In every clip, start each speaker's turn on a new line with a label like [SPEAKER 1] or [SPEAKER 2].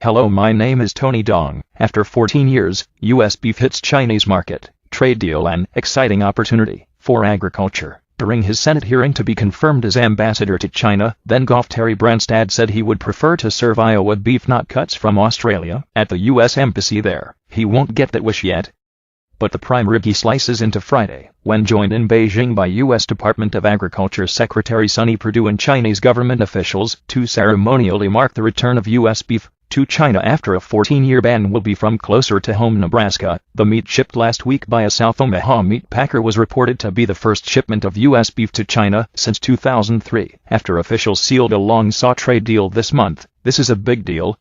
[SPEAKER 1] Hello, my name is Tony Dong. After 14 years, U.S. beef hits Chinese market. Trade deal an exciting opportunity for agriculture. During his Senate hearing to be confirmed as ambassador to China, then-Gov Terry Branstad said he would prefer to serve Iowa beef, not cuts from Australia, at the U.S. Embassy there. He won't get that wish yet. But the prime rib he slices into Friday, when joined in Beijing by U.S. Department of Agriculture Secretary Sonny Perdue and Chinese government officials, to ceremonially mark the return of U.S. beef to China after a 14-year ban will be from closer to home Nebraska. The meat shipped last week by a South Omaha meat packer was reported to be the first shipment of U.S. beef to China since 2003, after officials sealed a long-sought trade deal this month. This is a big deal.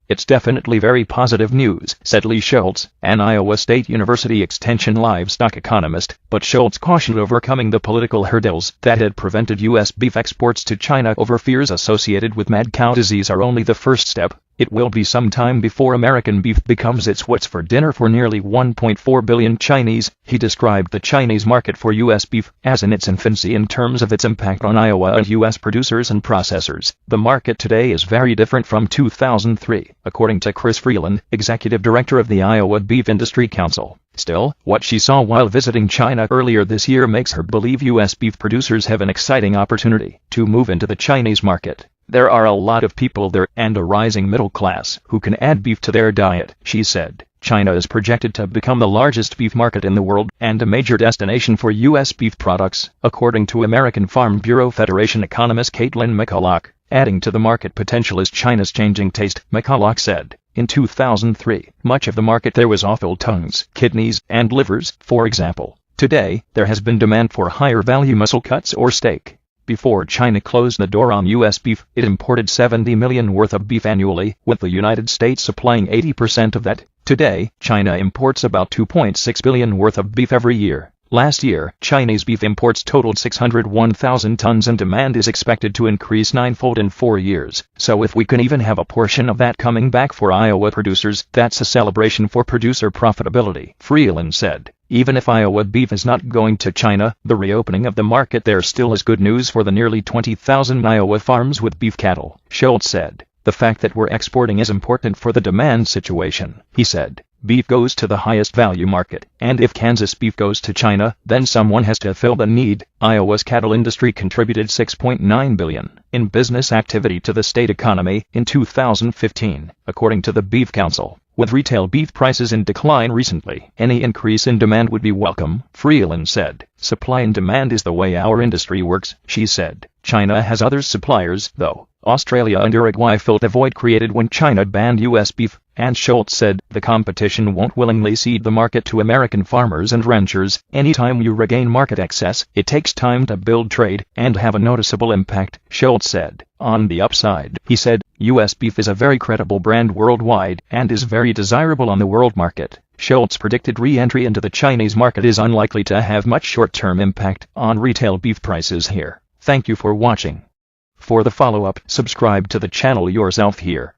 [SPEAKER 1] It's definitely very positive news, said Lee Schultz, an Iowa State University Extension livestock economist, but Schultz cautioned overcoming the political hurdles that had prevented U.S. beef exports to China over fears associated with mad cow disease are only the first step. It will be some time before American beef becomes its what's for dinner for nearly 1.4 billion Chinese. He described the Chinese market for U.S. beef as in its infancy in terms of its impact on Iowa and U.S. producers and processors. The market today is very different from 2003, according to Chris Freeland, executive director of the Iowa Beef Industry Council. Still, what she saw while visiting China earlier this year makes her believe U.S. beef producers have an exciting opportunity to move into the Chinese market. There are a lot of people there and a rising middle class who can add beef to their diet, she said. China is projected to become the largest beef market in the world and a major destination for U.S. beef products, according to American Farm Bureau Federation economist Caitlin McCulloch. Adding to the market potential is China's changing taste, McCulloch said. In 2003, much of the market there was offal tongues, kidneys, and livers, for example. Today, there has been demand for higher value muscle cuts or steak. Before China closed the door on U.S. beef, it imported $70 million worth of beef annually, with the United States supplying 80% of that. Today, China imports about $2.6 billion worth of beef every year. Last year, Chinese beef imports totaled 601,000 tons and demand is expected to increase ninefold in 4 years. So if we can even have a portion of that coming back for Iowa producers, that's a celebration for producer profitability, Freeland said. Even if Iowa beef is not going to China, the reopening of the market there still is good news for the nearly 20,000 Iowa farms with beef cattle, Schultz said. The fact that we're exporting is important for the demand situation, he said. Beef goes to the highest value market, and if Kansas beef goes to China, then someone has to fill the need. Iowa's cattle industry contributed $6.9 billion in business activity to the state economy in 2015, according to the Beef Council. With retail beef prices in decline recently, any increase in demand would be welcome, Freeland said. Supply and demand is the way our industry works, she said. China has other suppliers, though. Australia and Uruguay filled the void created when China banned U.S. beef, and Schultz said the competition won't willingly cede the market to American farmers and ranchers. Anytime you regain market access, it takes time to build trade and have a noticeable impact, Schultz said. On the upside, he said, U.S. beef is a very credible brand worldwide and is very desirable on the world market. Schultz predicted re-entry into the Chinese market is unlikely to have much short-term impact on retail beef prices here. Thank you for watching. For the follow-up, subscribe to the channel yourself here.